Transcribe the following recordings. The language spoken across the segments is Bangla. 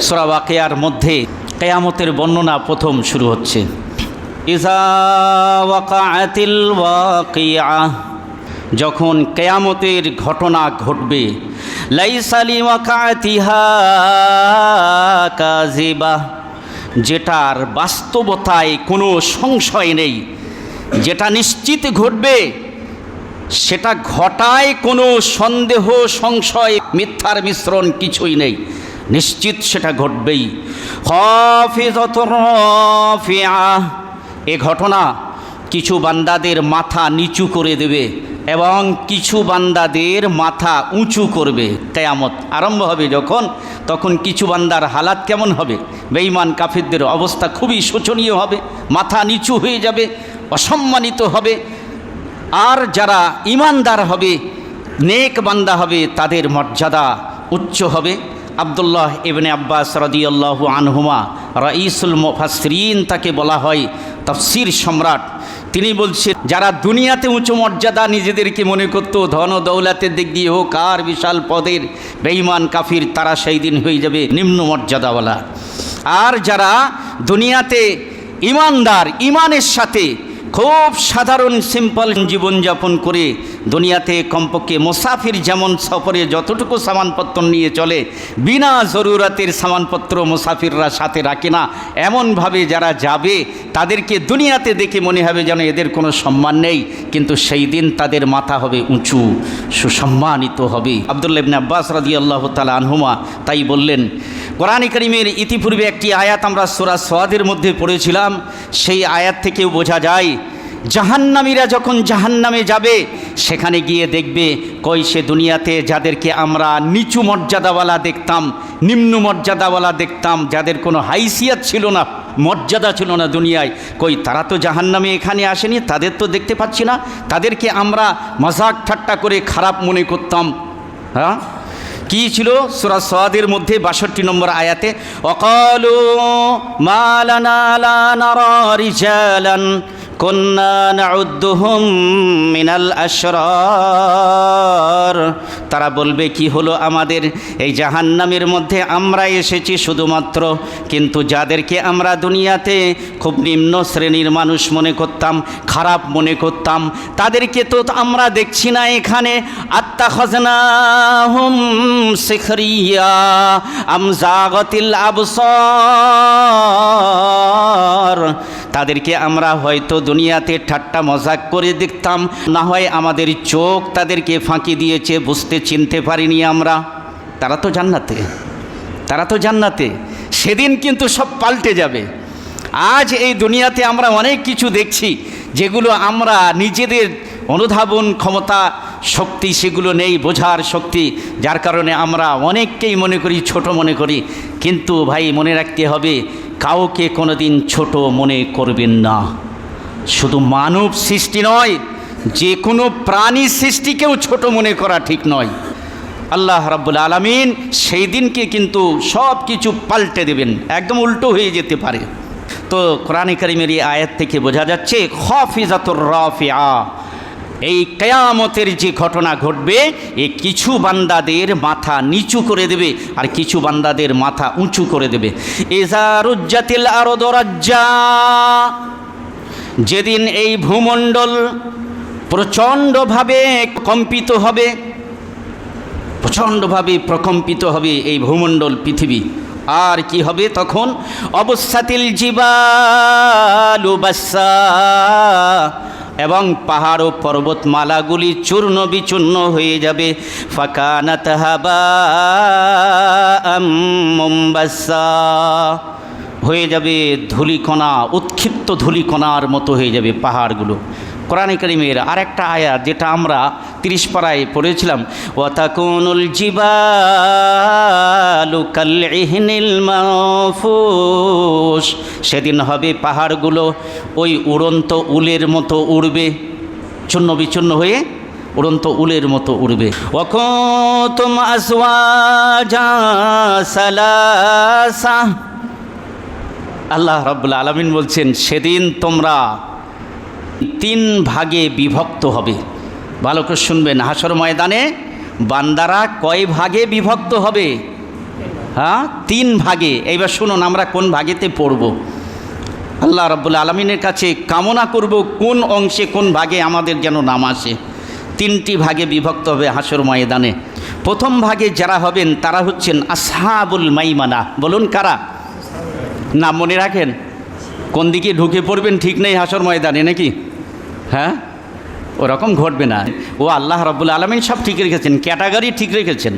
সূরা ওয়াকিয়ার মধ্যে কিয়ামতের বর্ণনা প্রথম শুরু হচ্ছে। ইযা ওয়াকাআতিল ওয়াকিয়া, যখন কিয়ামতের ঘটনা ঘটবে, লাইসা লিওয়াকাতিহা কাযিবা, যেটার বাস্তবতায় কোনো সংশয় নেই, যেটা নিশ্চিত ঘটবে, সেটা ঘটায় কোনো সন্দেহ সংশয় মিথ্যার মিশ্রণ কিছুই নেই, নিশ্চিত সেটা ঘটবেই। খাফিজাতুর রাফিআ, এ ঘটনা কিছু বান্দাদের মাথা নিচু করে দেবে এবং কিছু বান্দাদের মাথা উঁচু করবে। কিয়ামত আরম্ভ হবে যখন, তখন কিছু বান্দার হালাত কেমন হবে? বেঈমান কাফিরদের অবস্থা খুবই শোচনীয় হবে, মাথা নিচু হয়ে যাবে, অসম্মানিত হবে। আর যারা ঈমানদার হবে, নেক বান্দা হবে, তাদের মর্যাদা উচ্চ হবে। আব্দুল্লাহ ইবনে আব্বাস রাদিয়াল্লাহু আনহুমা রাইসুল মুফাসসিরিন, তাকে বলা হয় তাফসীর সম্রাট। তিনি বলছেন, যারা দুনিয়াতে উঁচু মর্যাদা নিজেদেরকে মনে করত, ধন দৌলতের দিক দিয়ে হোক আর বিশাল পদের, বেঈমান কাফির, তারা সেই দিন হয়ে যাবে নিম্ন মর্যাদাওয়ালা। আর যারা দুনিয়াতে ঈমানদার, ঈমানের সাথে খুব সাধারণ সিম্পল জীবনযাপন করে দুনিয়াতে কমপক্ষে মুসাফির যেমন সফরে যতটুকু সামানপত্র নিয়ে চলে, বিনা জরুরাতের সামানপত্র মুসাফিররা সাথে রাখে না, এমনভাবে যারা যাবে তাদেরকে দুনিয়াতে দেখে মনে হবে যেন এদের কোনো সম্মান নেই, কিন্তু সেই দিন তাদের মাথা হবে উঁচু, সুসম্মানিত হবে। আব্দুল্লাহ ইবনে আব্বাস রাদিয়াল্লাহু তাআলা আনহুমা তাই বললেন। কোরআনে কারীমের ইতিপূর্বে একটি আয়াত আমরা সূরা সাদের মধ্যে পড়েছিলাম, সেই আয়াত থেকেও বোঝা যায় জাহান্নামীরা যখন জাহান্নামে যাবে, সেখানে গিয়ে দেখবে কই সে দুনিয়াতে যাদেরকে আমরা নিচু মর্যাদাওয়ালা দেখতাম, নিম্ন মর্যাদাওয়ালা দেখতাম, যাদের কোনো হাইসিয়াত ছিল না, মর্যাদা ছিল না দুনিয়ায়, কই তারা তো জাহান্নামে এখানে আসেনি, তাদের তো দেখতে পাচ্ছি না, তাদেরকে আমরা মজাক ঠাট্টা করে খারাপ মনে করতাম। হ্যাঁ, কি ছিল? সূরা সাদের মধ্যে ৬২ নম্বর আয়াতে, ওয়াকালু মা লানা লা নারা রিজালান কুন্না নাউদ্দুহুম মিনাল আশরার, তারা বলবে কি হলো আমাদের, এই জাহান্নামের মধ্যে আমরা এসেছি শুধুমাত্র, কিন্তু যাদেরকে আমরা দুনিয়াতে খুব নিম্ন শ্রেণীর মানুষ মনে করতাম, খারাপ মনে করতাম, তাদেরকে তো আমরা দেখছি না এখানে। আত্তাখাযনাহুম সিখরিয়া আম যাগাতিল আবসার, তাদেরকে আমরা হয়তো দুনিয়াতে ঠাট্টা মজাক করে দেখতাম, না হয় আমাদের চোখ তাদেরকে ফাঁকি দিয়েছে, বুঝতে চিনতে পারিনি আমরা। তারা তো জান্নাতে, তারা তো জান্নাতে। সেদিন কিন্তু সব পাল্টে যাবে। আজ এই দুনিয়াতে আমরা অনেক কিছু দেখছি যেগুলো আমরা নিজেদের অনুধাবন ক্ষমতা শক্তি সেগুলো নেই, বোঝার শক্তি, যার কারণে আমরা অনেককেই মনে করি, ছোট মনে করি। কিন্তু ভাই মনে রাখতে হবে, কাউকে কোনোদিন ছোট মনে করবেন না। শুধু মানব সৃষ্টি নয়, যে কোনো প্রাণী সৃষ্টিকেও ছোট মনে করা ঠিক নয়। আল্লাহ রাব্বুল আলামিন সেই দিনকে কিন্তু সব কিছু পাল্টে দেবেন, একদম উল্টো হয়ে যেতে পারে। তো কোরআনে কারীমের এই আয়াত থেকে বোঝা যাচ্ছে খাফিজাতুর রাফিআ, এই কিয়ামতের যে ঘটনা ঘটবে, এ কিছু বান্দাদের মাথা নিচু করে দেবে আর কিছু বান্দাদের মাথা উঁচু করে দেবে। ইযা রুজ্জাতিল আরদু রাজ্জা, যেদিন এই ভূমণ্ডল প্রচণ্ডভাবে কম্পিত হবে, প্রচণ্ডভাবে প্রকম্পিত হবে এই ভূমণ্ডল পৃথিবী। আর কি হবে তখন? অবসাতিল জিবালু বাসসা, এবং পাহাড় ও পর্বতমালাগুলি চূর্ণ বিচূর্ণ হয়ে যাবে। ফাকানাত হাবাআম মুনবাসসা, হয়ে যাবে ধূলিকণা, উৎক্ষিপ্ত ধূলিকণার মতো হয়ে যাবে পাহাড়গুলো। কোরআনে কারীমের আরেকটা আয়াত যেটা আমরা ৩০ পারায় পড়েছিলাম, ওয়াতাকুনুল জিবালু কালইহনিল মানফুস, সেদিন হবে পাহাড়গুলো ওই উড়ন্ত উলের মতো উড়বে, চূর্ণ বিচূর্ণ হয়ে উড়ন্ত উলের মতো উড়বে। ওয়াকুনতুম আজওয়াজা সালাসা, আল্লাহ রাব্বুল আলামিন বলছেন সেদিন তোমরা 3 ভাগে বিভক্ত হবে। ভালো করে শুনবেন, হাসর ময়দানে বান্দারা কয় ভাগে বিভক্ত হবে? হ্যাঁ 3 ভাগে। এইবার শুনুন আমরা কোন ভাগেতে পড়ব। আল্লাহ রাব্বুল আলামিনের কাছে কামনা করব কোন অংশে কোন ভাগে আমাদের যেন নাম আসে। 3টি ভাগে বিভক্ত হবে হাসর ময়দানে। প্রথম ভাগে যারা হবেন তারা হচ্ছেন আসহাবুল মাইমানা। বলুন কারা? নাম মনে রাখেন, কোন দিকে ঢুকে পড়বেন ঠিক নেই হাসর ময়দানে নাকি? হ্যাঁ, ওরকম ঘটবে না। ও আল্লাহ রাব্বুল আলামিন সব ঠিক রেখেছেন, ক্যাটাগরি ঠিক রেখেছেন।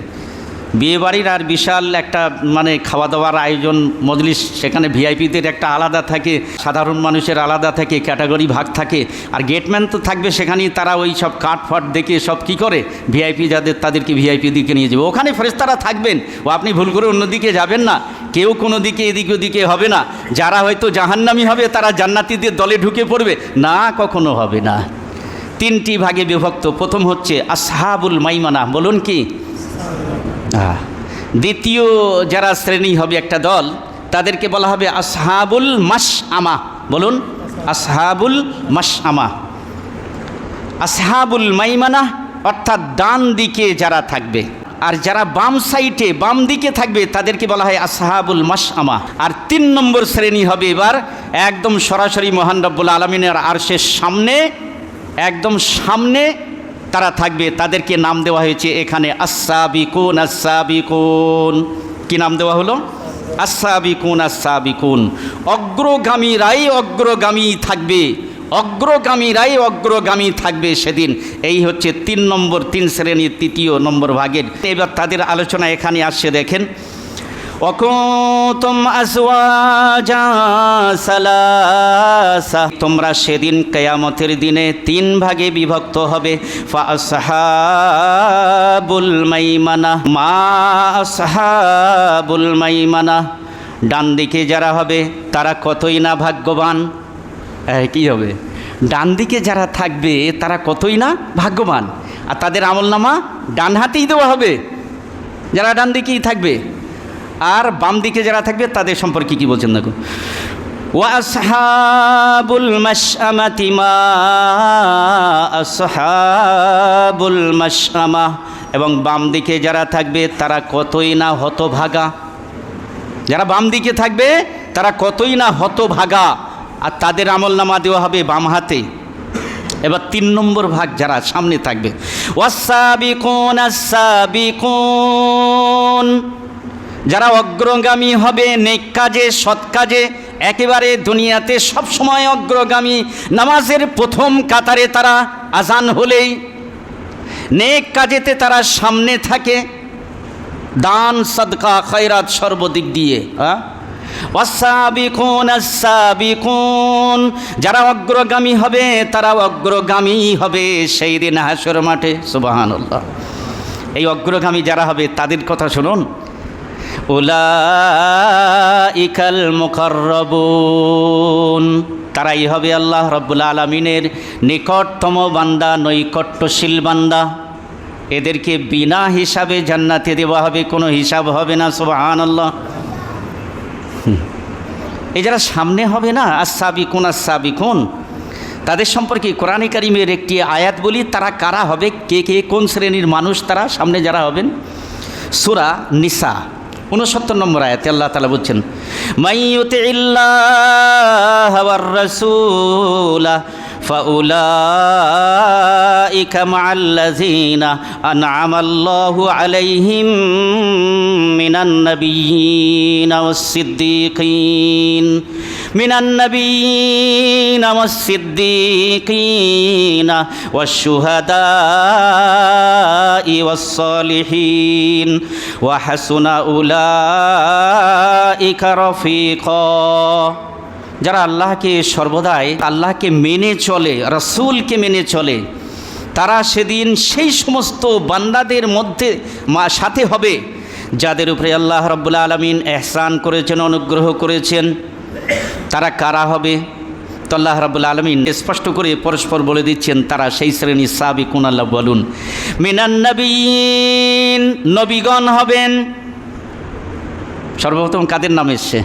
বিয়েবাড়ির আর বিশাল একটা মানে খাওয়া দাওয়ার আয়োজন মজলিস, সেখানে ভিআইপিদের একটা আলাদা থাকে, সাধারণ মানুষের আলাদা থাকে, ক্যাটাগরি ভাগ থাকে। আর গেটম্যান তো থাকবে সেখানেই, তারা ওই সব কাঠ ফাট দেখে সব কী করে ভিআইপি যাদের তাদেরকে ভিআইপি দিকে নিয়ে যাবে। ওখানে ফেরেশতারা থাকবেন, ও আপনি ভুল করে অন্যদিকে যাবেন না। কেউ কোনো দিকে এদিকে ওদিকে হবে না। যারা হয়তো জাহান্নামী হবে তারা জান্নাতীদের দলে ঢুকে পড়বে না, কখনো হবে না। 3টি ভাগে বিভক্ত। প্রথম হচ্ছে আসহাবুল মাইমানা। বলুন কি? দ্বিতীয় যারা শ্রেণী হবে একটা দল, তাদেরকে বলা হবে আসহাবুল মাশআমা। বলুন আসহাবুল মাশআমা। আসহাবুল মাইমানা অর্থাৎ ডান দিকে যারা থাকবে, আর যারা বাম সাইডে বাম দিকে থাকবে তাদেরকে বলা হয় আসহাবুল মাশআমা। আর 3 নম্বর শ্রেণী হবে এবার একদম সরাসরি মহান রব্বুল আলামিনের আরশের সামনে, একদম সামনে তারা থাকবে। তাদেরকে নাম দেওয়া হয়েছে এখানে আস-সাবিকুন। আস-সাবিকুন কি নাম দেওয়া হলো? আস-সাবিকুন। আস-সাবিকুন অগ্রগামীরাই অগ্রগামী থাকবে, অগ্রগামীরাই অগ্রগামী থাকবে সেদিন। এই হচ্ছে 3 নম্বর 3 শ্রেণীর 3য় নম্বর ভাগের। এবার তাদের আলোচনা এখানে আসছে, দেখেন। ওয়াকুনতুম আজওয়াজা সালাসা, তোমরা সেদিন কিয়ামতের দিনে 3 ভাগে বিভক্ত হবে। ফা আসহাবুল মাইমানা, মা আসহাবুল মাইমানা, ডান দিকে যারা হবে তারা কতই না ভাগ্যবান। কি হবে? ডান দিকে যারা থাকবে তারা কতই না ভাগ্যবান। আর তাদের আমলনামা ডান হাতেই দেওয়া হবে, যারা ডান দিকেই থাকবে। আর বাম দিকে যারা থাকবে তাদের সম্পর্কে কি বলছেন দেখো। ওয়া আসহাবুল মাশআমাতি মা আসহাবুল মাশআমা, এবং বাম দিকে যারা থাকবে তারা কতই না হতভাগা। যারা বাম দিকে থাকবে তারা কতই না হতভাগা, আর তাদের আমলনামা দেওয়া হবে বাম হাতে। এবার 3 নম্বর ভাগ যারা সামনে থাকবে, ওয়াস-সাবিকুন আস-সাবিকুন, যারা অগ্রগামী হবে নেক কাজে সৎ কাজে, একেবারে দুনিয়াতে সব সময় অগ্রগামী। নামাজের প্রথম কাতারে তারা, আজান হলেই নেক কাজেতে তারা সামনে থাকে, দান সাদকা খয়রাত সর্বদিক দিয়ে। ওয়াস-সাবিকুন আস-সাবিকুন, যারা অগ্রগামী হবে তারা অগ্রগামী হবে সেই দিন হাসর মাঠে। সুবহানাল্লাহ। এই অগ্রগামী যারা হবে তাদের কথা শুনুন। উলাইকাল মুকাররাবুন, তারাই হবে আল্লাহ রাব্বুল আলামিনের নিকটতম বান্দা, নৈকট্যশীল বান্দা। এদেরকে বিনা হিসাবে জান্নাতে দেওয়া হবে, কোনো হিসাব হবে না। সুবহানাল্লাহ। এই যারা সামনে হবে না, আস-সাবিকুন আস-সাবিকুন, তাদের সম্পর্কে কোরআনে কারিমের একটি আয়াত বলি। তারা কারা হবে, কে কে কোন শ্রেণীর মানুষ তারা সামনে যারা হবেন। সূরা নিসা 69 নম্বর আয়াতে আল্লাহ তাআলা বলছেন, মাইয়ুতিল্লাহ ওয়ার রাসূলা ফাউলাইকা মা'আল্লাযীনা আন'আমাল্লাহু আলাইহিম মিনান নাবিয়্যিনা ওয়াস-সিদ্দীকিন ওয়াশ-শুহাদা'i ওয়াস-সালিহিন ওয়া হাসুনা উলাইকা রাফীকা। যারা আল্লাহকে সর্বদাই আল্লাহকে মেনে চলে, রাসূলকে মেনে চলে, তারা সেদিন সেই সমস্ত বান্দাদের মধ্যে সাথে হবে যাদের উপরে আল্লাহ রাব্বুল আলামিন ইহসান করেছেন, অনুগ্রহ করেছেন। তারা কারা হবে? তো আল্লাহ রাব্বুল আলামিন স্পষ্ট করে পরস্পর বলে দিচ্ছেন তারা সেই শ্রেণীর সাবিকুন। আল্লাহ বলুন, মিনান নাবিয়্যিন, নবীগণ হবেন। সর্বপ্রথম কাদের নাম এসছে?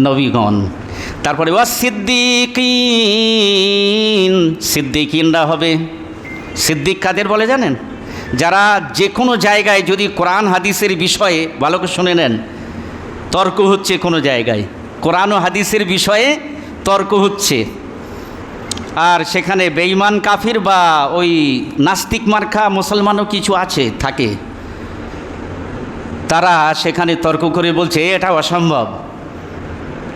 নবীগণ। তারপরে ওয়াস-সিদ্দীকিন, সিদ্দীকিনরা হবে। সিদ্দিক কাদের বলে জানেন? যারা যে কোনো জায়গায় যদি কোরআন হাদিসের বিষয়ে, ভালো করে শুনে নেন, তর্ক হচ্ছে কোনো জায়গায়, কোরআন ও হাদিসের বিষয়ে তর্ক হচ্ছে। আর সেখানে বেঈমান কাফির বা ওই নাস্তিক মার্কা মুসলমানও কিছু থাকে, তারা সেখানে তর্ক করে বলছে এটা অসম্ভব,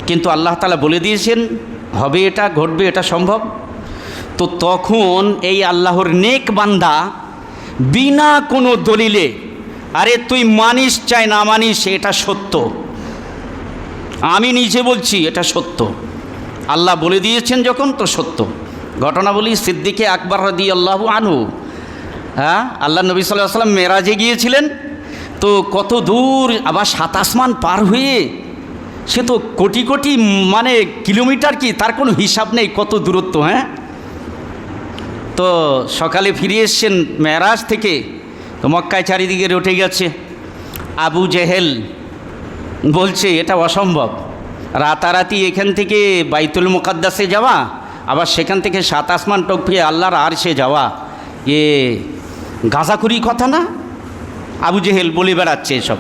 কিন্তু আল্লাহ তাআলা বলে দিয়েছেন হবে, এটা ঘটবে, এটা সম্ভব। তো তখন এই আল্লাহর নেক বান্দা বিনা কোনো দলিলে, আরে তুই মানিস চাই না মানিস, এটা সত্য, আমি নিজে বলছি এটা সত্য, আল্লাহ বলে দিয়েছেন যখন তো সত্য। ঘটনা বলি, সিদ্দিকে আকবর রাদিয়াল্লাহু আনহু, আল্লাহ নবী সাল্লাল্লাহু আলাইহি ওয়াসাল্লাম মেরাজে গিয়েছিলেন, তো কত দূর, আবার 7 আসমান পার হয়ে, সে তো কোটি কোটি মানে কিলোমিটার, কি তার কোনো হিসাব নেই কত দূরত্ব। তো সকালে ফিরে এসছেন মেরাজ থেকে, তো মক্কায় চারিদিকে রটে গেছে। আবু জেহেল বলছে এটা অসম্ভব, রাতারাতি এখান থেকে বাইতুল মুকাদ্দাসে যাওয়া, আবার সেখান থেকে 7 আসমান টপকে আল্লাহর আরশে যাওয়া, এ গাঁজাখুরি কথা না? আবু জেহেল বলে বেড়াচ্ছে এসব,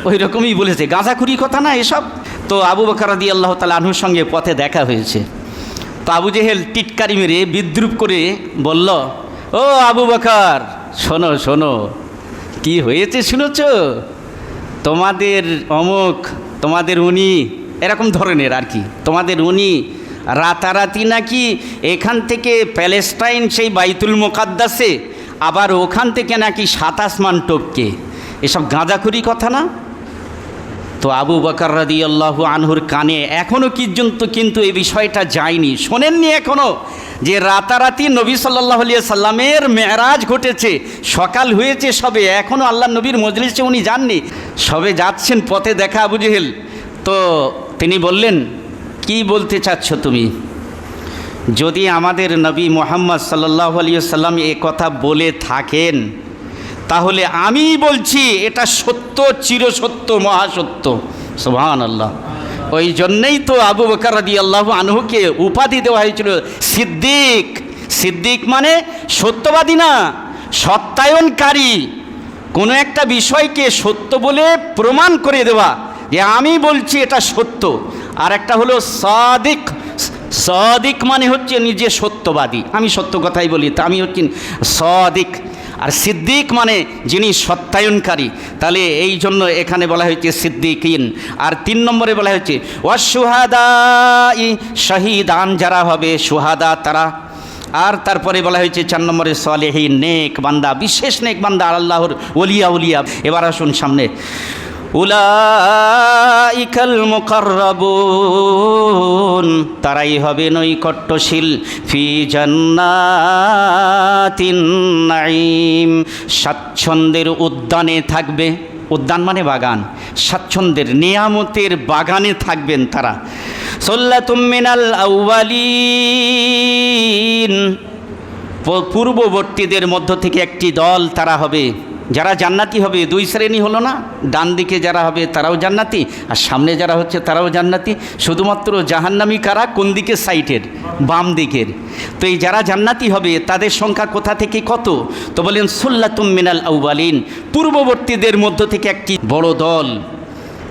ওই রকমই বলেছে, গাঁজাখুরি কথা না এসব। তো আবু বকর রাদিয়াল্লাহু তাআলা আনহুর সঙ্গে পথে দেখা হয়েছে। তো আবু জেহেল টিটকারি মেরে বিদ্রুপ করে বলল, ও আবু বকর, শোনো শোনো, কি হয়েছে শুনেছ? তোমাদের অমুক, তোমাদের উনি, এরকম ধরনের আর কি, তোমাদের উনি রাতারাতি নাকি এখান থেকে প্যালেস্টাইন সেই বাইতুল মুকাদ্দাসে, আবার ওখান থেকে নাকি 7 আসমান টপকে, এসব গাঁজাখুরি কথা না? তো আবু বকর রাদিয়াল্লাহু আনহুর কানে এখনও কিন্তু এই বিষয়টা যায়নি, শোনেননি এখনও, যে রাতারাতি নবী সাল্লাল্লাহু আলাইহি সাল্লামের মেরাজ ঘটেছে, সকাল হয়েছে সবে, এখনও আল্লাহ নবীর মজলিসে উনি যাননি, সবে যাচ্ছেন, পথে দেখা আবু জেহেল। তো তিনি বললেন, কি বলতে চাচ্ছ তুমি? যদি আমাদের নবী মুহাম্মদ সাল্লাল্লাহু আলাইহি সাল্লাম এ কথা বলে থাকেন, তাহলে আমি বলছি এটা সত্য, চিরসত্য, মহাসত্য। সুবহানাল্লাহ। ওই জন্যেই তো আবু বকর রাদিয়াল্লাহু আনহুকে উপাধি দেওয়া হয়েছিল সিদ্দিক। সিদ্দিক মানে সত্যবাদী না, সত্যায়নকারী, কোনো একটা বিষয়কে সত্য বলে প্রমাণ করে দেওয়া, যে আমি বলছি এটা সত্য। আর একটা হলো সাদিক। সাদিক মানে হচ্ছে নিজে সত্যবাদী, আমি সত্য কথাই বলি, তা আমি হচ্ছি সাদিক। আর সিদ্দিক মানে যিনি সত্যায়নকারী। তাহলে এই জন্য এখানে বলা হয়েছে সিদ্দিকিন। আর 3 নম্বরে বলা হয়েছে ওয়াশুহাদা, শহীদান যারা হবে, সুহাদা তারা। আর তারপরে বলা হয়েছে 4 নম্বরে সালেহীন, নেক বান্দা, বিশেষ নেক বান্দা, আল্লাহর ওলিয়া উলিয়া। এবার আসুন সামনে, উলাইকাল মুকাররাবুন, তারাই হবে নৈকট্যশীল, ফি জান্নাতিন নাঈম, স্বাচ্ছন্দ্যের উদ্যানে থাকবে। উদ্যান মানে বাগান, স্বাচ্ছন্দ্যের নিয়ামতের বাগানে থাকবেন তারা। সাল্লাতুম মিনাল আউয়ালিন, পূর্ববর্তীদের মধ্য থেকে একটি দল তারা হবে, যারা জান্নাতি হবে। 2 শ্রেণী হলো না, ডান দিকে যারা হবে তারাও জান্নাতি, আর সামনে যারা হচ্ছে তারাও জান্নাতি। শুধুমাত্র জাহান্নামী কারা? কোন দিকের সাইডের? বাম দিকের। তো এই যারা জান্নাতি হবে তাদের সংখ্যা কোথা থেকে কত? তো বলেন সুল্লাতুম মিনাল আউয়ালিন, পূর্ববর্তীদের মধ্য থেকে একটি বড় দল।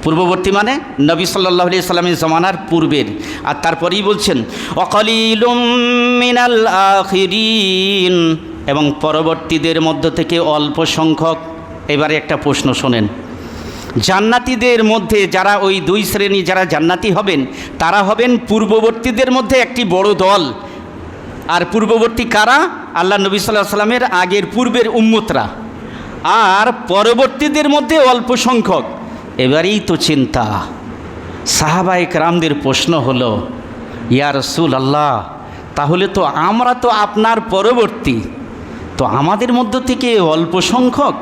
পূর্ববর্তী মানে নবী সাল্লাল্লাহু আলাইহি সাল্লামের জমানার পূর্বের। আর তারপরেই বলছেন ওয়াকালিলুম মিনাল আখিরিন, এবং পরবর্তীদের মধ্য থেকে অল্প সংখ্যক। এবারে একটা প্রশ্ন শোনেন, জান্নাতীদের মধ্যে যারা ওই 2 শ্রেণী যারা জান্নাতি হবেন, তারা হবেন পূর্ববর্তীদের মধ্যে একটি বড় দল। আর পূর্ববর্তী কারা? আল্লাহ নবী সাল্লাল্লাহু আলাইহি সাল্লামের আগের পূর্বের উম্মতরা। আর পরবর্তীদের মধ্যে অল্প সংখ্যক। এবারেই তো চিন্তা, সাহাবায়ে কেরামদের প্রশ্ন হলো, ইয়া রাসূলুল্লাহ, তাহলে তো আমরা তো আপনার পরবর্তী, তো আমাদের মধ্য থেকে অল্প সংখ্যক,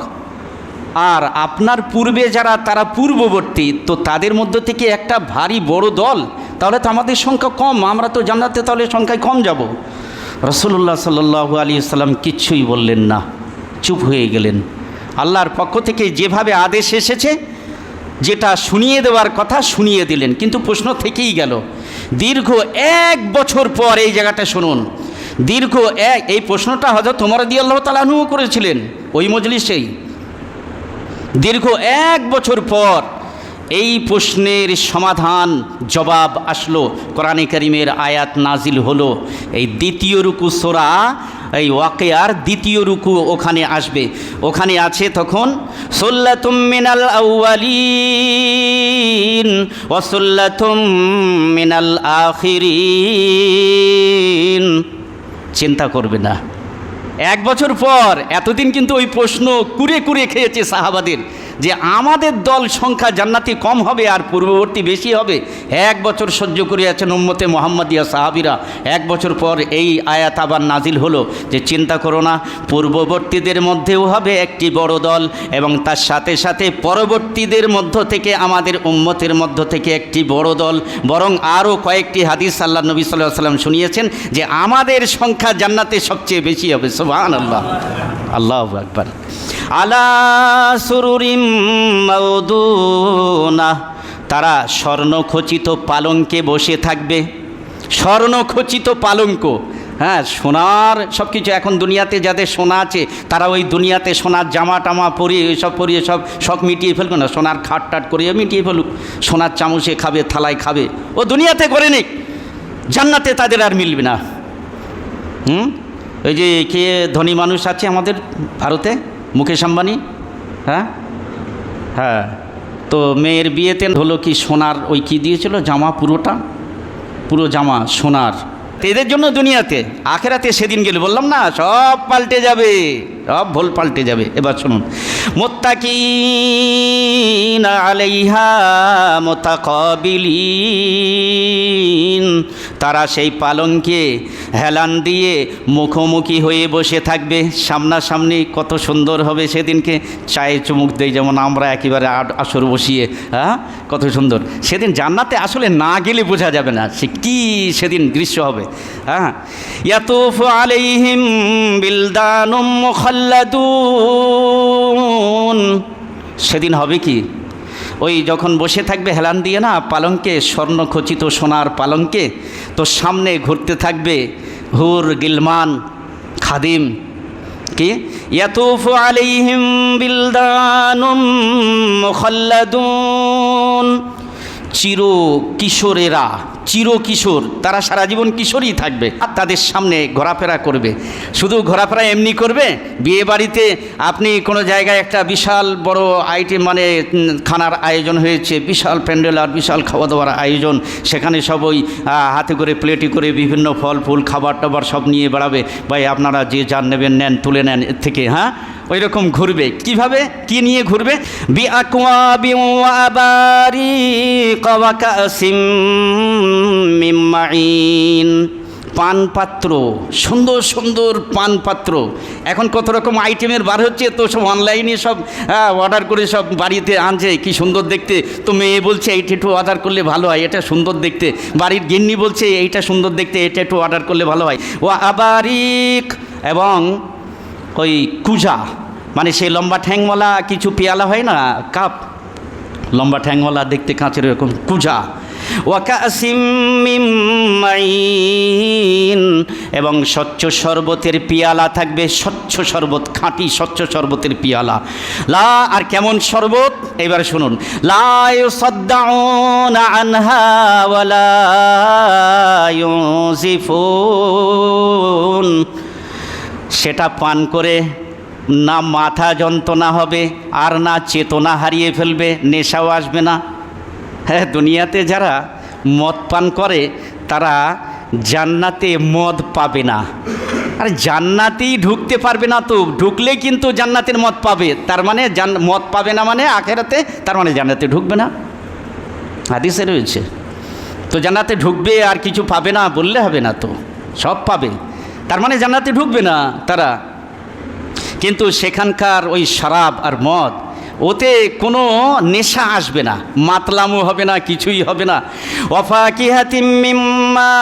আর আপনার পূর্বে যারা তারা পূর্ববর্তী, তো তাদের মধ্য থেকে একটা ভারী বড় দল, তাহলে তো আমাদের সংখ্যা কম, আমরা তো জান্নাতে তাহলে সংখ্যায় কম যাব। রাসূলুল্লাহ সাল্লাল্লাহু আলাইহি ওয়াসাল্লাম কিচ্ছুই বললেন না, চুপ হয়ে গেলেন। আল্লাহর পক্ষ থেকে যেভাবে আদেশ এসেছে, যেটা শুনিয়ে দেওয়ার কথা শুনিয়ে দিলেন, কিন্তু প্রশ্ন থেকেই গেল। দীর্ঘ 1 বছর পর, এই জায়গাটা শুনুন, দীর্ঘ এই প্রশ্নটা হযরত ওমর রাদিয়াল্লাহু তাআলা আনহু করেছিলেন ওই মজলিসেই। দীর্ঘ 1 বছর পর এই প্রশ্নের সমাধান জবাব আসলো, কোরআনে কারীমের আয়াত নাজিল হলো। এই দ্বিতীয় রুকু সূরা এই ওয়াকিয়ার দ্বিতীয় রুকু ওখানে আসবে। ওখানে আছে তখন সুল্লাতুম মিনাল আউয়ালিন ওয়া সুল্লাতুম মিনাল আখিরিন। চিন্তা করবে না, 1 বছর পর, এতদিন কিন্তু ওই প্রশ্ন কুরে কুরে খেয়েছে সাহাবাদের যে আমাদের দল সংখ্যা জান্নাতি কম হবে আর পূর্ববর্তী বেশি হবে। 1 বছর সহ্য করে আছেন উম্মতে মুহাম্মাদিয়া সাহাবীরা। 1 বছর পর এই আয়াত আবার নাজিল হলো যে চিন্তা করো না, পূর্ববর্তীদের মধ্যেও হবে একটি বড় দল এবং তার সাথে সাথে পরবর্তীদের মধ্য থেকে আমাদের উম্মতের মধ্য থেকে একটি বড় দল। বরং আরও কয়েকটি হাদিস আল্লাহ নবী সাল্লাল্লাহু আলাইহি ওয়াসাল্লাম শুনিয়েছেন যে আমাদের সংখ্যা জান্নাতে সবচেয়ে বেশি হবে। সুবহানাল্লাহ, আল্লাহু আকবার। আলা সুরুরিম মাউদুনা, তারা স্বর্ণখচিত পালঙ্কে বসে থাকবে। স্বর্ণখচিত পালঙ্ক, হ্যাঁ, সোনার সব কিছু। এখন দুনিয়াতে যাদের সোনা আছে তারা ওই দুনিয়াতে সোনার জামা টামা পরিয়ে সব শখ মিটিয়ে ফেলবে না, সোনার খাট টাট করিয়ে মিটিয়ে ফেলুক, সোনার চামচে খাবে, থালায় খাবে, ও দুনিয়াতে করে নিক, জান্নাতে তাদের আর মিলবে না। ওই যে কে ধনী মানুষ আছে আমাদের ভারতে, মুকেশ আম্বানি, হ্যাঁ হ্যাঁ, তো মেয়ের বিয়েতে হলো কি সোনার ওই কি দিয়েছিল জামা, পুরো জামা সোনার। এদের জন্য দুনিয়াতে, আখেরাতে সেদিন গেলে বললাম না সব পাল্টে যাবে, সব ভুল পাল্টে যাবে। এবার শুনুন, মুত্তাকিনা আলাইহা মুতাকাবিলিন, তারা সেই পালঙ্কে হেলান দিয়ে মুখোমুখি হয়ে বসে থাকবে, সামনাসামনি। কত সুন্দর হবে সেদিনকে, চায়ে চুমুক দেই যেমন আমরা একেবারে আসর বসিয়ে, হ্যাঁ, কত সুন্দর সেদিন। জান্নাতে আসলে না গেলে বোঝা যাবে না সে কি সেদিন দৃশ্য হবে। হ্যাঁ, ইয়াতুফু আলাইহিম বিলদানুম মুখাল্লাদুন, সেদিন হবে কি, ওই যখন বসে থাকবে হেলান দিয়ে না পালঙ্কে, স্বর্ণখচিত সোনার পালঙ্কে, তো সামনে ঘুরতে থাকবে হুর গিলমান খাদিম, কি ইয়াতুফু আলাইহিম বিলদানুম মুখাল্লাদুন, চিরকিশোরেরা, চিরকিশোর, তারা সারা জীবন কিশোরই থাকবে আর তাদের সামনে ঘোরাফেরা করবে। শুধু ঘোরাফেরা এমনি করবে, বিয়ে বাড়িতে আপনি কোনো জায়গায় একটা বিশাল বড় আইটেম মানে খানার আয়োজন হয়েছে, বিশাল প্যান্ডেল আর বিশাল খাওয়া দাওয়ার আয়োজন, সেখানে সব ওই হাতে করে প্লেটে করে বিভিন্ন ফল ফুল খাবার টাবার সব নিয়ে বেড়াবে, ভাই আপনারা যে যার নেবেন নেন, তুলে নেন এর থেকে, হ্যাঁ, ওই রকম ঘুরবে। কিভাবে, কি নিয়ে ঘুরবে? বিআকওয়াবিন ওয়া আবারিক ওয়া কাসিম মিন মাইন, পানপাত্র, সুন্দর সুন্দর পানপাত্র। এখন কত রকম আইটেমের বার হচ্ছে, তো সব অনলাইনে সব অর্ডার করে সব বাড়িতে আনছে, কি সুন্দর দেখতে। তো মেয়ে বলছে এইটা একটু অর্ডার করলে ভালো হয়, এটা সুন্দর দেখতে। বাড়ির গিন্নি বলছে এইটা সুন্দর দেখতে, এটা একটু অর্ডার করলে ভালো হয়। ও আবারিক, এবং ওই কুজা, মানে সেই লম্বা ঠ্যাংওয়ালা কিছু পেয়ালা হয় না, কাপ, লম্বা ঠ্যাংওয়ালা দেখতে কাঁচের এরকম কুজা। ওয়া কাসিম মিন মাইন, এবং স্বচ্ছ শরবতের পিয়ালা থাকবে, স্বচ্ছ শরবত, খাঁটি স্বচ্ছ শরবতের পিয়ালা। লা, আর কেমন শরবত এবার শুনুন, লা ইউসাদ্দাউনা আনহা ওয়ালা ইউজিফুন, সেটা পান করে না মাথা যন্ত্রণা হবে আর না চেতনা হারিয়ে ফেলবে, নেশাও আসবে না। হ্যাঁ, দুনিয়াতে যারা মদ পান করে তারা জান্নাতে মদ পাবে না, আর জান্নাতেই ঢুকতে পারবে না। তো ঢুকলে কিন্তু জান্নাতের মদ পাবে, তার মানে মদ পাবে না মানে আখেরাতে, তার মানে জান্নাতে ঢুকবে না, হাদিসে রয়েছে। তো জান্নাতে ঢুকবে আর কিছু পাবে না বললে হবে না, তো সব পাবে, তার মানে জান্নাতে ঢুকবে না তারা। কিন্তু সেখানকার ওই শরাব আর মদ, ওতে কোনো নেশা আসবে না, মাতলামও হবে না, কিছুই হবে না। ওয়াফাকিহাতিম মিম্মা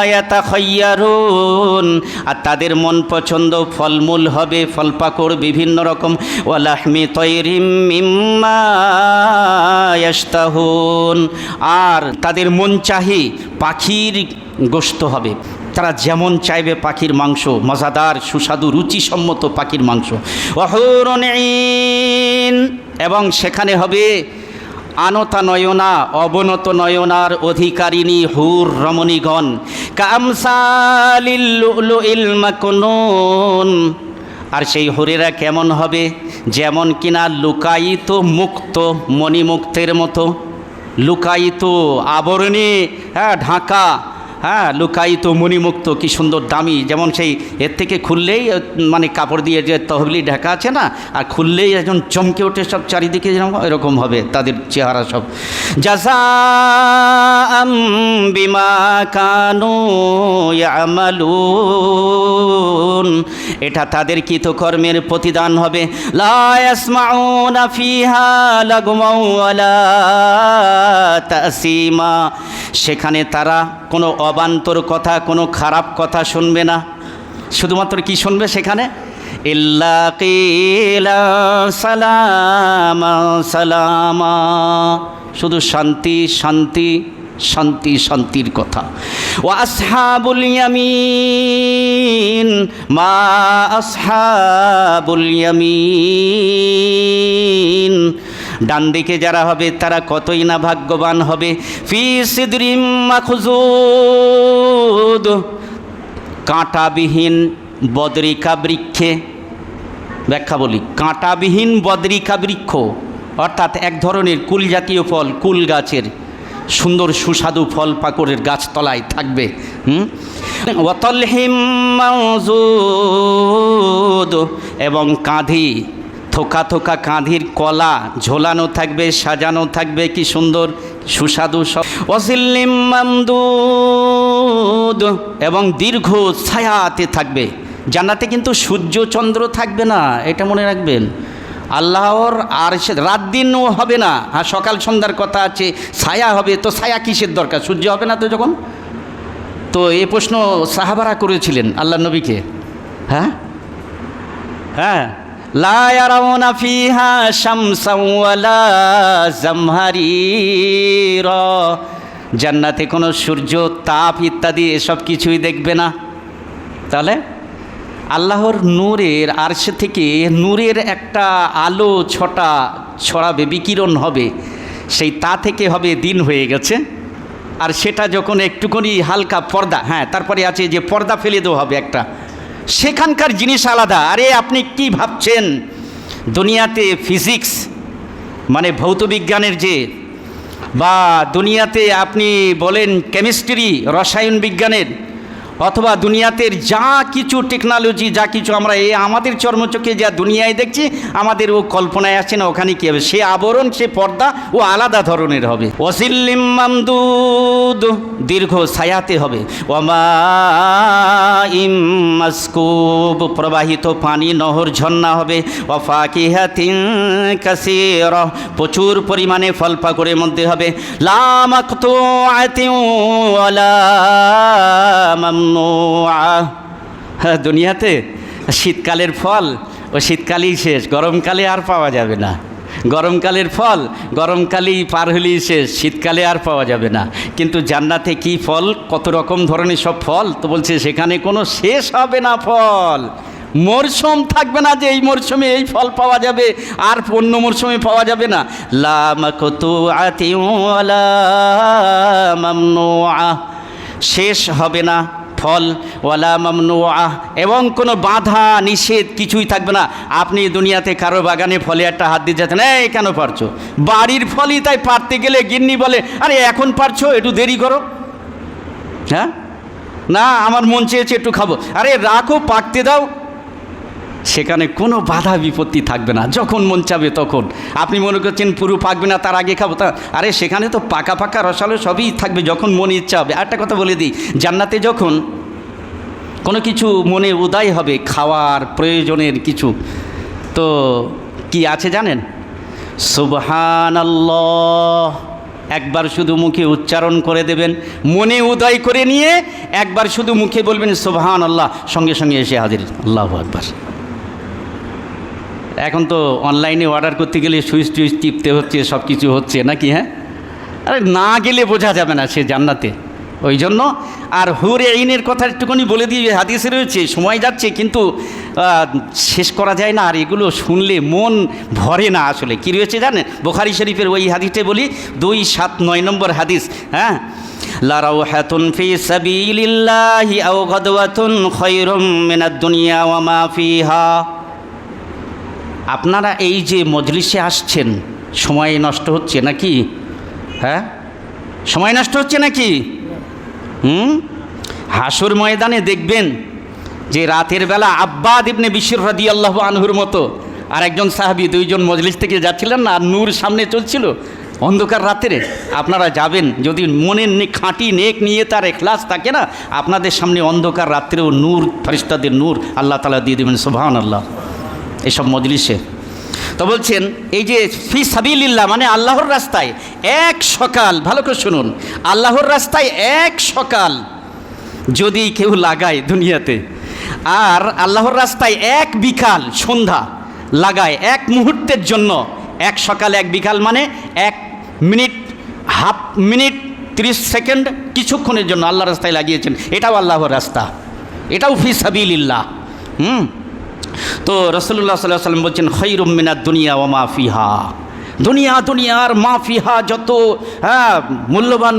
ইয়াতাখায়্যারুন, আর তাদের মন পছন্দ ফলমূল হবে, ফল পাকড় বিভিন্ন রকম। ওয়ালাহমি তায়রিম মিম্মা ইয়াশতাহুন, আর তাদের মন চাহি পাখির গোশত হবে, তারা যেমন চাইবে পাখির মাংস, মজাদার সুস্বাদু রুচিসম্মত পাখির মাংস। ওয়া হুরুন ঈন, এবং সেখানে হবে আনতা নয়না অবনত নয়নার অধিকারিণী হুর রমণীগণ, কামসালিল লুলুইল মাকনুন। আর সেই হুরেরা কেমন হবে? যেমন কিনা লুকায়িত মুক্ত মণিমুক্তের মতো, লুকায়িত আবরণে ঢাকা, লুকায়িত মণিমুক্ত, কি সুন্দর দামি, যেমন সেই এর থেকে খুললেই মানে কাপড় দিয়ে যে তহবিলি ঢাকা আছে না, আর খুললেই একজন চমকে ওঠে সব চারিদিকে, যেরকম এরকম হবে তাদের চেহারা সব। জাযাআম বিমা কানু ইয়ামালুন, এটা তাদের কৃতকর্মের প্রতিদান হবে। লা ইয়াসমাউনা ফিহা লাগওয়াও ওয়ালা তাসীমা, সেখানে তারা কোনো অবান্তর কথা, কোনো খারাপ কথা শুনবে না। শুধুমাত্র কি শুনবে সেখানে? ইল্লা কিলা সালামা সালামা, শুধু শান্তি শান্তি শান্তি শান্তির কথা। ওয়া আসহাবুল ইয়ামিন মা আসহাবুল ইয়ামিন, ডান দিকে যারা হবে তারা কতই না ভাগ্যবান হবে। ফি সিদরিম মাখজুদ, কাঁটাবিহীন বদরিকা বৃক্ষে, ব্যাখ্যা বলি, কাঁটাবিহীন বদরিকা বৃক্ষ অর্থাৎ এক ধরনের কুল জাতীয় ফল, কুল গাছের সুন্দর সুস্বাদু ফল পাকড়ের গাছতলায় থাকবে। ওয়াতালহিম মাওজুদ, এবং কাঁধি থোকা থোকা কাঁধির কলা ঝোলানো থাকবে, সাজানো থাকবে, কি সুন্দর সুস্বাদু সব। ওয়াজিল্লিম মামদুদ, এবং দীর্ঘ ছায়াতে থাকবে। জান্নাতে কিন্তু সূর্য চন্দ্র থাকবে না, এটা মনে রাখবেন। আল্লাহর আর রাত দিনও হবে না, আর সকাল সন্ধ্যার কথা আছে, ছায়া হবে। তো ছায়া কিসের দরকার? সূর্য হবে না তো যখন। তো এই প্রশ্ন সাহাবারা করেছিলেন আল্লাহ নবীকে। হ্যাঁ হ্যাঁ, লা ইয়ারাউনা ফিহা শামসান ওয়ালা জামহারিরা, জান্নাতে কোনো সূর্য তাপ ইত্যাদি এসব কিছুই দেখবে না। তাহলে আল্লাহর নূরের আরশ থেকে নূরের একটা আলো ছড়াবে, বিকিরণ হবে, সেই তা থেকে হবে দিন হয়ে গেছে। আর সেটা যখন একটুখানি হালকা পর্দা, তারপরে আছে যে পর্দা ফেলে দেওয়া হবে একটা, সেখানকার জিনিস আলাদা। আরে আপনি কি ভাবছেন দুনিয়াতে ফিজিক্স মানে ভৌতবিজ্ঞানের যে, বা দুনিয়াতে আপনি বলেন কেমিস্ট্রি রসায়ন বিজ্ঞানের, অথবা দুনিয়াতে যা কিছু টেকনোলজি, যা কিছু আমরা এই আমাদের চর্মচোখে যা দুনিয়ায় দেখছি, আমাদের ও কল্পনায় আসছে না ওখানে কী হবে। সে আবরণ, সে পর্দা ও আলাদা ধরনের হবে। ওয়াজিল্লিম মামদুদ, দীর্ঘ ছায়াতে হবে। ওয়ামাইম মাসকুব, প্রবাহিত পানি, নহর, ঝর্ণা হবে। ওয়া ফাকিহাতিন কাসীরা, প্রচুর পরিমাণে ফল পাকড়ের মধ্যে হবে। লা মাকতুআতিন ওয়ালা হ্যাঁ, দুনিয়াতে শীতকালের ফল ও শীতকালেই শেষ, গরমকালে আর পাওয়া যাবে না। গরমকালের ফল গরমকালেই পার হলেই শেষ, শীতকালে আর পাওয়া যাবে না। কিন্তু জান্নাতে কি ফল, কত রকম ধরনের সব ফল, তো বলছে সেখানে কোনো শেষ হবে না ফল। মরশুম থাকবে না যে এই মরশুমে এই ফল পাওয়া যাবে আর অন্য মরশুমে পাওয়া যাবে না। লা মাকতুআতিন ওয়ালা মামনুআ, শেষ হবে না ফল। ওয়ালা মামনুআ, এবং কোনো বাধা নিষেধ কিছুই থাকবে না। আপনি দুনিয়াতে কারো বাগানে ফলে একটা হাত দিয়ে যাচ্ছেন, এই কেন পারছো? বাড়ির ফলই, তাই পারতে গেলে গিন্নি বলে, আরে এখন পারছো, একটু দেরি করো। হ্যাঁ, না আমার মন চেয়েছে একটু খাবো, আরে রাখো, পাকতে দাও। সেখানে কোনো বাধা বিপত্তি থাকবে না, যখন মন চাবে তখন। আপনি মনে করছেন পুরো পাকবে না, তার আগে খাবো, তা আরে সেখানে তো পাকা পাকা রসালো সবই থাকবে, যখন মনে ইচ্ছা হবে। আরেকটা কথা বলে দিই, জান্নাতে যখন কোনো কিছু মনে উদয় হবে, খাওয়ার প্রয়োজনের কিছু, তো কি আছে জানেন? সুবহানাল্লাহ, একবার শুধু মুখে উচ্চারণ করে দেবেন, মনে উদয় করে নিয়ে একবার শুধু মুখে বলবেন সুবহানাল্লাহ, সঙ্গে সঙ্গে এসে হাজির আল্লাহু আকবার। এখন তো অনলাইনে অর্ডার করতে গেলে সুইচ টুইচ টিপতে হচ্ছে, সব কিছু হচ্ছে নাকি? হ্যাঁ, আরে না গেলে বোঝা যাবে না সে জান্নাতে। ওই জন্য। আর হুরে আইনের কথা একটুখানি বলে দিয়ে হাদিসে রয়েছে, সময় যাচ্ছে কিন্তু শেষ করা যায় না, আর এগুলো শুনলে মন ভরে না আসলে। কী রয়েছে জানেন? বুখারী শরীফের ওই হাদিসে বলি 279 নম্বর হাদিস, হ্যাঁ, লা রাওহাতুন ফি সাবিলিল্লাহি আও গাদওয়াতুন খায়রুম মিনাদ দুনিয়া ওয়া মা ফিহা। আপনারা এই যে মজলিসে আসছেন, সময় নষ্ট হচ্ছে নাকি? হ্যাঁ, সময় নষ্ট হচ্ছে নাকি? হাসর ময়দানে দেখবেন যে রাতের বেলা আব্বাদ ইবনে বিশর রাদিয়াল্লাহু আনহুর মতো আর একজন সাহাবী, দুইজন মজলিস থেকে যাচ্ছিলেন না, আর নূর সামনে চলছিল অন্ধকার রাতেরে। আপনারা যাবেন, যদি মনের খাঁটি নেক নিয়ে তার ইখলাস থাকে না, আপনাদের সামনে অন্ধকার রাত্রেও নূর, ফেরেশতাদের নূর আল্লাহ তাআলা দিয়ে দেবেন, সুবহানাল্লাহ, এসব মজলিসে। তো বলছেন এই যে ফি সাবিলিল্লাহ মানে আল্লাহর রাস্তায় এক সকাল, ভালো করে শুনুন, আল্লাহর রাস্তায় এক সকাল যদি কেউ লাগায় দুনিয়াতে, আর আল্লাহর রাস্তায় এক বিকাল সন্ধ্যা লাগায় এক মুহূর্তের জন্য, এক সকাল এক বিকাল মানে 1 মিনিট, হাফ মিনিট, 30 সেকেন্ড, কিছুক্ষণের জন্য আল্লাহর রাস্তায় লাগিয়েছেন, এটাও আল্লাহর রাস্তা, এটাও ফি সাবিলিল্লাহ। তো রাসূলুল্লাহ সাল্লাল্লাহু আলাইহি ওয়াসাল্লাম বলছেন খায়রুম মিনাদ দুনিয়া ওয়া মা ফিহা, দুনিয়ার মা ফিহা, যত মূল্যবান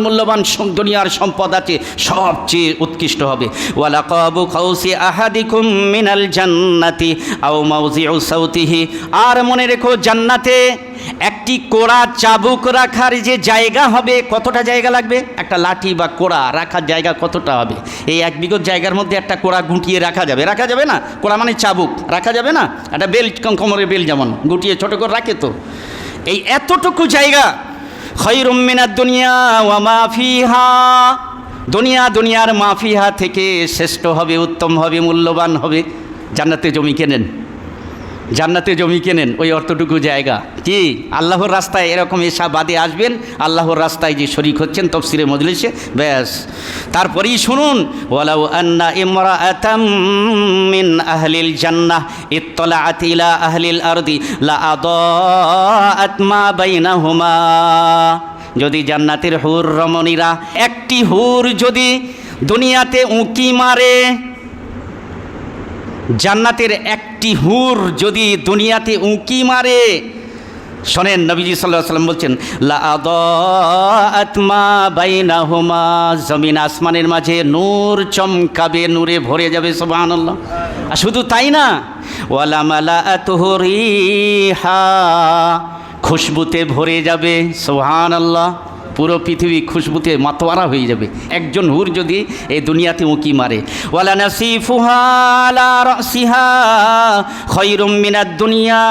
দুনিয়ার সম্পদ আছে সবচেয়ে উৎকৃষ্ট হবে। ওয়ালাকাবু কাউসি আহাদিকুম মিনাল জান্নাতি আও মাউজিউ সাউতিহি, আর মনে রেখো জান্নাতে একটি কোড়া চাবুক রাখার যে জায়গা হবে, কতটা জায়গা লাগবে? একটা লাঠি বা কোড়া রাখার জায়গা কতটা হবে? এই 1 বিঘত জায়গার মধ্যে একটা কোড়া গুটিয়ে রাখা যাবে না? কোড়া মানে চাবুক, রাখা যাবে না? একটা বেল্ট, কোমরের বেল্ট যেমন গুটিয়ে ছোট করে রাখে, তো এই এতটুকু জায়গা খায়রুম মিনাদ দুনিয়া ওয়া মা ফিহা, দুনিয়ার মা ফিহা থেকে শ্রেষ্ঠ হবে, উত্তম হবে, মূল্যবান হবে। জান্নাতে জমি কেনেন ওই অতটুকু জায়গা। কি আল্লাহর রাস্তায় এরকম এসা বাদে আসবেন, আল্লাহর রাস্তায় যে শরীক হচ্ছেন তাফসীরে মজলিসে, ব্যাস। তারপরেই শুনুন, ওয়ালাউ আন্না ইমরাআতাম মিন আহলিল জান্নাহ ইত্তালাআত ইলা আহলিল আরদি লা আদাআত মা বাইনাহুমা, যদি জান্নাতের হুর রমণীরা, একটি হুর যদি দুনিয়াতে উঁকি মারে, জান্নাতের একটি হুর যদি দুনিয়াতে উঁকি মারে, শোনেন নবীজি সাল্লাল্লাহু আলাইহি ওয়াসাল্লাম বলছেন লা আদাআত মা বাইনাহুমা, জমিন আসমানের মাঝে নূর চমকাবে, নূরে ভরে যাবে, সুবহানাল্লাহ। আর শুধু তাই না, ওয়ালা মালাআতুহু রিহা, খুশবুতে ভরে যাবে, সুবহানাল্লাহ। পুরো পৃথিবী খুশবুতে মাতোয়ারা হয়ে যাবে একজন হুর যদি এই দুনিয়াতে উঁকি মারে। ওয়ালা নাসিফুহা আলা রাসিহা খায়রুম মিনাদ দুনিয়া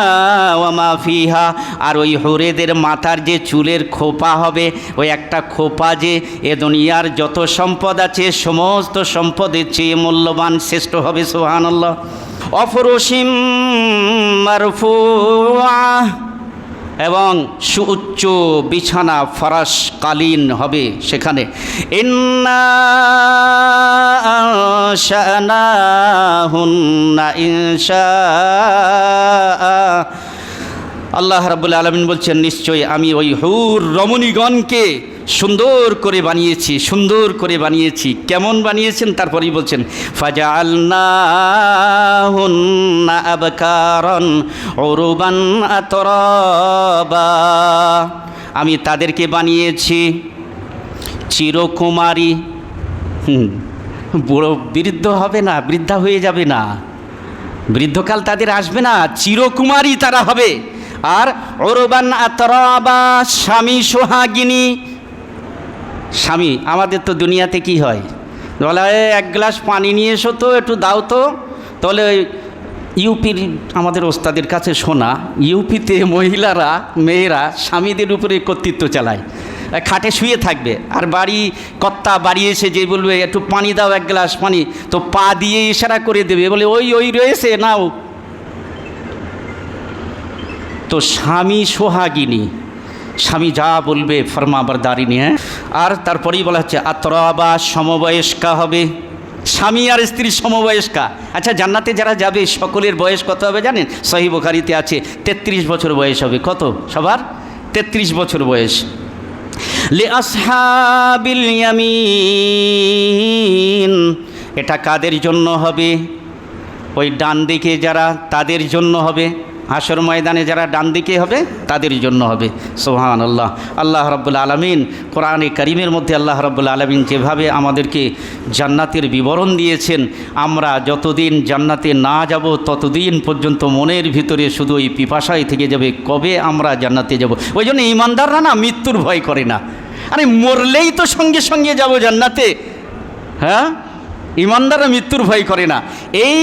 ওয়া মা ফিহা, আর ওই হুরেদের মাথার যে চুলের খোপা হবে, ওই একটা খোপা যে এ দুনিয়ার যত সম্পদ আছে সমস্ত সম্পদের চেয়ে মূল্যবান, শ্রেষ্ঠ হবে, সুবহানাল্লাহ। অফরুশিম মারফুআ, এবং সুউচ্চ বিছানা, ফরাশ, কালীন হবে সেখানে। ইন্না আনশানাহুন্না ইনশাআ, আল্লাহ রাব্বুল আলামিন বলছেন নিশ্চয়ই আমি ওই হুর রমণীগণকে সুন্দর করে বানিয়েছি। কেমন বানিয়েছেন তারপরেই বলছেন ফাজআলনাহুন্না আবকারান উরুবান আতরাবা, আমি তাদেরকে বানিয়েছি চিরকুমারী, বুড়ো বৃদ্ধ হবে না, বৃদ্ধা হয়ে যাবে না, বৃদ্ধকাল তাদের আসবে না, চিরকুমারী তারা হবে। আর উরুবান আতরাবা, স্বামী সোহাগিনী। স্বামী আমাদের তো দুনিয়াতে কি হয়, বলা হয় 1 গ্লাস পানি নিয়ে এসো তো, একটু দাও তো। তাহলে ওই ইউপির আমাদের ওস্তাদের কাছে শোনা, ইউপিতে মেয়েরা স্বামীদের উপরে কর্তৃত্ব চালায়, খাটে শুয়ে থাকবে, আর কর্তা বাড়ি এসে যে বলবে একটু পানি দাও, 1 গ্লাস পানি, তো পা দিয়ে ইশারা করে দেবে, বলে ওই রয়েছে নাও। তো স্বামী সোহাগিনী, স্বামী যা বলবে ফরমাবরদারিনী। হ্যাঁ, আর তারপরেই বলা হচ্ছে আতরাবা, সমবয়স্কা হবে, স্বামী আর স্ত্রী সমবয়স্কা। আচ্ছা, জান্নাতে যারা যাবে সকলের বয়স কত হবে জানেন? সহিহ বুখারীতে আছে 33 বছর বয়স হবে। কত? সবার 33 বছর বয়স। লিআসহাবিল ইয়ামিন, এটা কাদের জন্য হবে? ওই ডান দিকে যারা, তাদের জন্য হবে। হাসর ময়দানে যারা ডান দিকে হবে তাদের জন্য হবে। সুবহানাল্লাহ। আল্লাহ রাব্বুল আলামিন কোরআনে কারীমের মধ্যে আল্লাহ রাব্বুল আলামিন যেভাবে আমাদেরকে জান্নাতের বিবরণ দিয়েছেন, আমরা যতদিন জান্নাতে না যাব ততদিন পর্যন্ত মনের ভিতরে শুধু ওই পিপাসাই থেকে যাবে, কবে আমরা জান্নাতে যাব। ওই জন্য ঈমানদাররা না মৃত্যুর ভয় করে না। আরে মরলেই তো সঙ্গে সঙ্গে যাব জান্নাতে, হ্যাঁ? ঈমানদাররা মৃত্যুর ভয় করে না। এই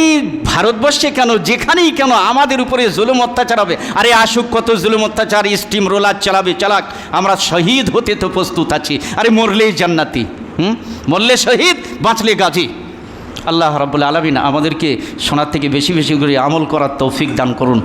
ভারতবর্ষে কেন, যেখানেই কেন আমাদের উপরে জুলুম অত্যাচার হবে, আরে আসুক কত জুলুম অত্যাচার, স্টিম রোলার চালাবে চালাক, আমরা শহীদ হতে তো প্রস্তুত আছি। আরে মরলেই জান্নাতি, মরলে শহীদ, বাঁচলে গাজী। আল্লাহ রাব্বুল আলামিন আমাদেরকে শোনার থেকে বেশি বেশি করে আমল করার তৌফিক দান করুন।